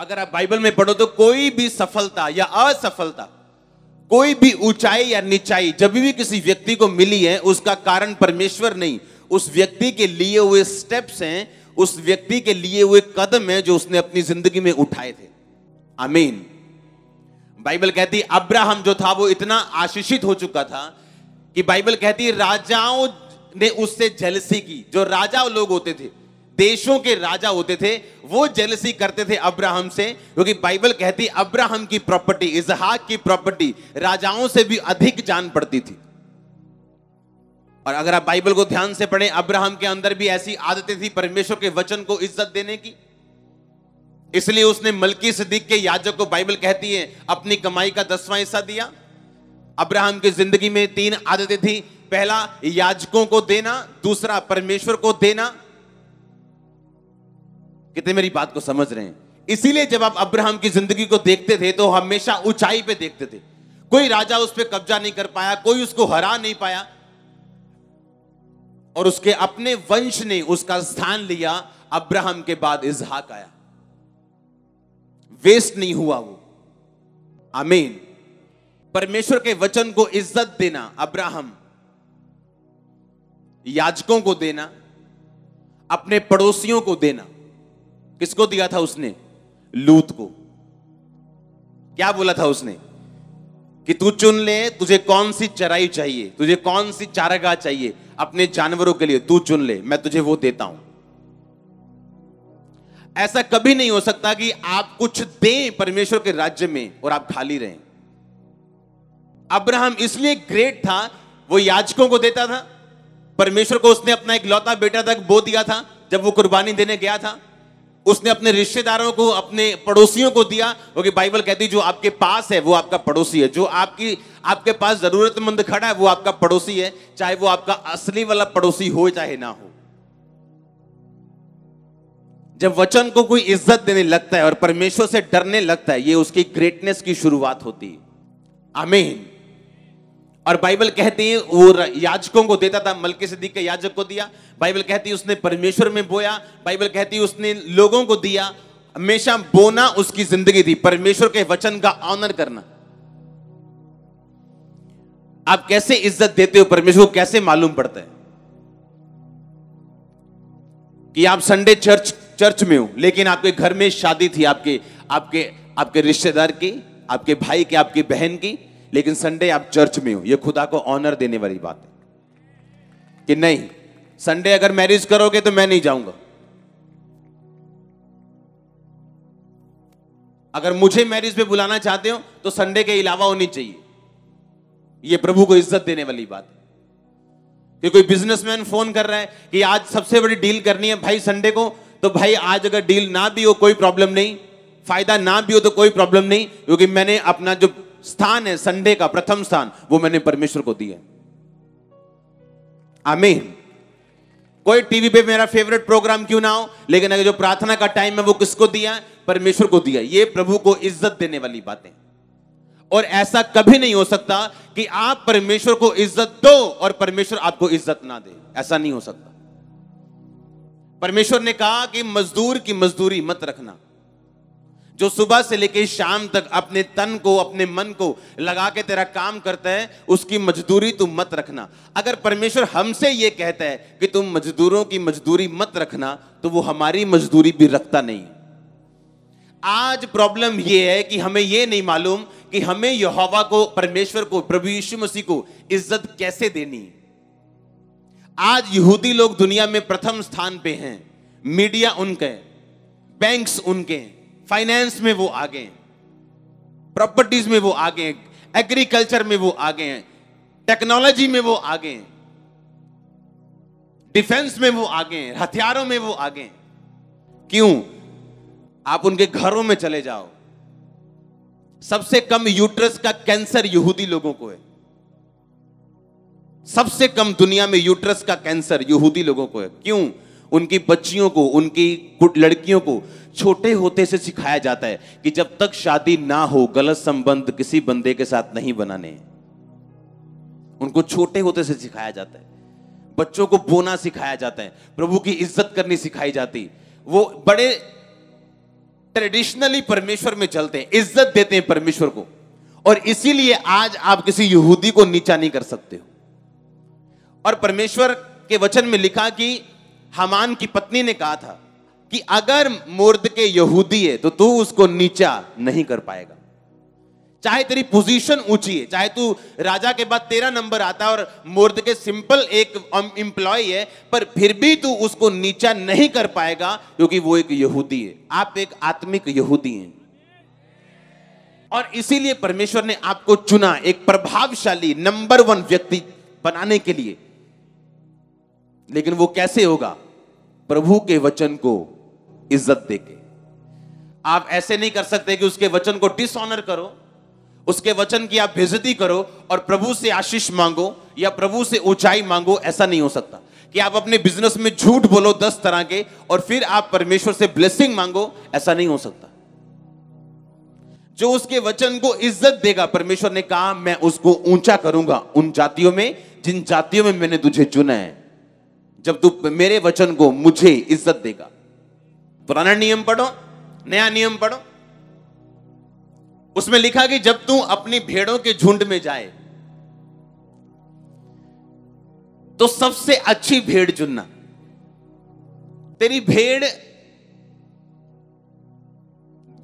अगर आप बाइबल में पढ़ो तो कोई भी सफलता या असफलता, कोई भी ऊंचाई या नीचाई जब भी किसी व्यक्ति को मिली है, उसका कारण परमेश्वर नहीं, उस व्यक्ति के लिए हुए स्टेप्स हैं, उस व्यक्ति के लिए हुए कदम हैं जो उसने अपनी जिंदगी में उठाए थे। आमीन। बाइबल कहती है अब्राहम जो था वो इतना आशीषित हो चुका था कि बाइबल कहती है राजाओं ने उससे जेलसी की। जो राजा लोग होते थे, देशों के राजा होते थे, वो जेलसी करते थे अब्राहम से, क्योंकि बाइबल कहती है अब्राहम की प्रॉपर्टी, इसहाक की प्रॉपर्टी राजाओं से भी अधिक जान पड़ती थी। और अगर आप बाइबल को ध्यान से पढ़ें, अब्राहम के अंदर भी ऐसी आदतें थी परमेश्वर के वचन को इज्जत देने की। इसलिए उसने मलकीसिदक के याजक को, बाइबल कहती है, अपनी कमाई का 10वां हिस्सा दिया। अब्राहम की जिंदगी में 3 आदतें थी। पहला याजकों को देना, दूसरा परमेश्वर को देना। कितने मेरी बात को समझ रहे हैं? इसीलिए जब आप अब्राहम की जिंदगी को देखते थे तो हमेशा ऊंचाई पे देखते थे। कोई राजा उस पर कब्जा नहीं कर पाया, कोई उसको हरा नहीं पाया, और उसके अपने वंश ने उसका स्थान लिया। अब्राहम के बाद इसहाक आया। वेस्ट नहीं हुआ वो। आमीन। परमेश्वर के वचन को इज्जत देना, अब्राहम, याजकों को देना, अपने पड़ोसियों को देना। किसको दिया था उसने? लूत को। क्या बोला था उसने? कि तू चुन ले, तुझे कौन सी चराई चाहिए, तुझे कौन सी चारागाह चाहिए अपने जानवरों के लिए, तू चुन ले, मैं तुझे वो देता हूं। ऐसा कभी नहीं हो सकता कि आप कुछ दें परमेश्वर के राज्य में और आप खाली रहें। अब्राहम इसलिए ग्रेट था, वो याजकों को देता था। परमेश्वर को उसने अपना एक लौता बेटा तक बो दिया था। जब वो कुर्बानी देने गया था, उसने अपने रिश्तेदारों को, अपने पड़ोसियों को दिया, क्योंकि बाइबल कहती है जो आपके पास है वो आपका पड़ोसी है। जो आपके पास जरूरतमंद खड़ा है वो आपका पड़ोसी है, चाहे वो आपका असली वाला पड़ोसी हो चाहे ना हो। जब वचन को कोई इज्जत देने लगता है और परमेश्वर से डरने लगता है, ये उसकी ग्रेटनेस की शुरुआत होती है। आमीन। और बाइबल कहती है वो याजकों को देता था, मलकीसिदक के याजक को दिया। बाइबल कहती है उसने परमेश्वर में बोया। बाइबल कहती है उसने लोगों को दिया। हमेशा बोना उसकी जिंदगी थी, परमेश्वर के वचन का ऑनर करना। आप कैसे इज्जत देते हो परमेश्वर को कैसे मालूम पड़ता है? कि आप संडे चर्च में हो, लेकिन आपके घर में शादी थी आपके रिश्तेदार की, आपके भाई की, आपकी बहन की, लेकिन संडे आप चर्च में हो। यह खुदा को ऑनर देने वाली बात है कि नहीं, संडे अगर मैरिज करोगे तो मैं नहीं जाऊंगा। अगर मुझे मैरिज पे बुलाना चाहते हो तो संडे के अलावा होनी चाहिए। यह प्रभु को इज्जत देने वाली बात है। कि कोई बिजनेसमैन फोन कर रहा है कि आज सबसे बड़ी डील करनी है भाई संडे को, तो भाई आज अगर डील ना भी हो कोई प्रॉब्लम नहीं, फायदा ना भी हो तो कोई प्रॉब्लम नहीं, क्योंकि मैंने अपना जो स्थान है संडे का, प्रथम स्थान, वो मैंने परमेश्वर को दिया। आमीन। कोई टीवी पे मेरा फेवरेट प्रोग्राम क्यों ना हो, लेकिन अगर जो प्रार्थना का टाइम है वो किसको दिया? परमेश्वर को दिया। ये प्रभु को इज्जत देने वाली बातें। और ऐसा कभी नहीं हो सकता कि आप परमेश्वर को इज्जत दो और परमेश्वर आपको इज्जत ना दे। ऐसा नहीं हो सकता। परमेश्वर ने कहा कि मजदूर की मजदूरी मत रखना। जो सुबह से लेकर शाम तक अपने तन को, अपने मन को लगा के तेरा काम करता है, उसकी मजदूरी तुम मत रखना। अगर परमेश्वर हमसे यह कहता है कि तुम मजदूरों की मजदूरी मत रखना, तो वो हमारी मजदूरी भी रखता नहीं। आज प्रॉब्लम यह है कि हमें यह नहीं मालूम कि हमें यहोवा को, परमेश्वर को, प्रभु यीशु मसीह को इज्जत कैसे देनी। आज यहूदी लोग दुनिया में प्रथम स्थान पे हैं। मीडिया उनके, बैंक्स उनके, फाइनेंस में वो आगे हैं, प्रॉपर्टीज में वो आगे हैं, एग्रीकल्चर में वो आगे हैं, टेक्नोलॉजी में वो आगे हैं, डिफेंस में वो आगे हैं, हथियारों में वो आगे हैं। क्यों? आप उनके घरों में चले जाओ, सबसे कम यूट्रस का कैंसर यहूदी लोगों को है। सबसे कम दुनिया में यूट्रस का कैंसर यहूदी लोगों को है। क्यों? उनकी बच्चियों को, उनकी लड़कियों को छोटे होते से सिखाया जाता है कि जब तक शादी ना हो गलत संबंध किसी बंदे के साथ नहीं बनाने। उनको छोटे होते से सिखाया जाता है। बच्चों को बोना सिखाया जाता है, प्रभु की इज्जत करनी सिखाई जाती। वो बड़े ट्रेडिशनली परमेश्वर में चलते हैं, इज्जत देते हैं परमेश्वर को, और इसीलिए आज आप किसी यहूदी को नीचा नहीं कर सकते हो। और परमेश्वर के वचन में लिखा कि हामान की पत्नी ने कहा था कि अगर मुर्दके यहूदी है तो तू उसको नीचा नहीं कर पाएगा। चाहे तेरी पोजीशन ऊंची है, चाहे तू राजा के बाद 13 नंबर आता है और मुर्दके सिंपल एक एम्प्लॉय है, पर फिर भी तू उसको नीचा नहीं कर पाएगा क्योंकि वो एक यहूदी है। आप एक आत्मिक यहूदी हैं और इसीलिए परमेश्वर ने आपको चुना एक प्रभावशाली नंबर 1 व्यक्ति बनाने के लिए। लेकिन वो कैसे होगा? प्रभु के वचन को इज्जत देके। आप ऐसे नहीं कर सकते कि उसके वचन को डिसऑनर करो, उसके वचन की आप बेइज्जती करो और प्रभु से आशीष मांगो या प्रभु से ऊंचाई मांगो। ऐसा नहीं हो सकता कि आप अपने बिजनेस में झूठ बोलो 10 तरह के और फिर आप परमेश्वर से ब्लेसिंग मांगो। ऐसा नहीं हो सकता। जो उसके वचन को इज्जत देगा, परमेश्वर ने कहा मैं उसको ऊंचा करूंगा उन जातियों में जिन जातियों में मैंने तुझे चुना है, जब तू मेरे वचन को मुझे इज्जत देगा। पुराना नियम पढ़ो, नया नियम पढ़ो, उसमें लिखा कि जब तू अपनी भेड़ों के झुंड में जाए तो सबसे अच्छी भेड़ चुनना। तेरी भेड़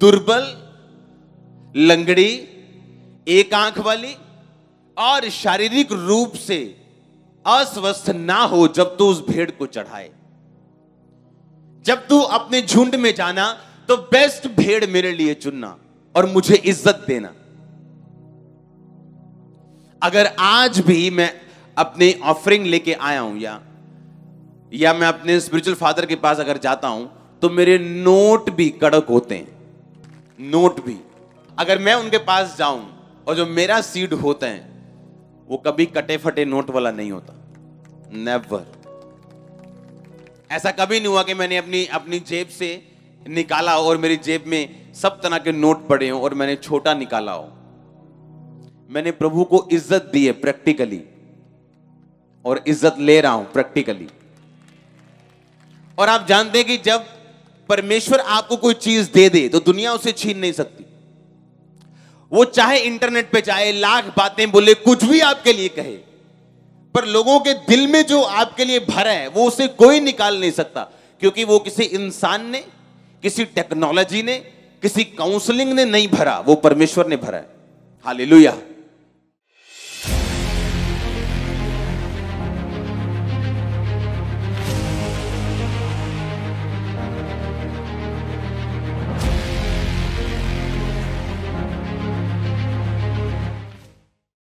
दुर्बल, लंगड़ी, एक आंख वाली और शारीरिक रूप से अस्वस्थ ना हो जब तू उस भेड़ को चढ़ाए। जब तू अपने झुंड में जाना तो बेस्ट भेड़ मेरे लिए चुनना और मुझे इज्जत देना। अगर आज भी मैं अपनी ऑफरिंग लेके आया हूं या मैं अपने स्पिरिचुअल फादर के पास अगर जाता हूं तो मेरे नोट भी कड़क होते हैं। नोट भी, अगर मैं उनके पास जाऊं और जो मेरा सीड होता है वो कभी कटे फटे नोट वाला नहीं होता। नेवर। ऐसा कभी नहीं हुआ कि मैंने अपनी जेब से निकाला और मेरी जेब में सब तरह के नोट पड़े हों और मैंने छोटा निकाला हो। मैंने प्रभु को इज्जत दी है प्रैक्टिकली और इज्जत ले रहा हूं प्रैक्टिकली। और आप जानते हैं कि जब परमेश्वर आपको कोई चीज दे दे तो दुनिया उसे छीन नहीं सकती। वो चाहे इंटरनेट पे जाए, लाख बातें बोले, कुछ भी आपके लिए कहे, पर लोगों के दिल में जो आपके लिए भरा है वो उसे कोई निकाल नहीं सकता, क्योंकि वो किसी इंसान ने, किसी टेक्नोलॉजी ने, किसी काउंसलिंग ने नहीं भरा, वो परमेश्वर ने भरा है। हालेलुया।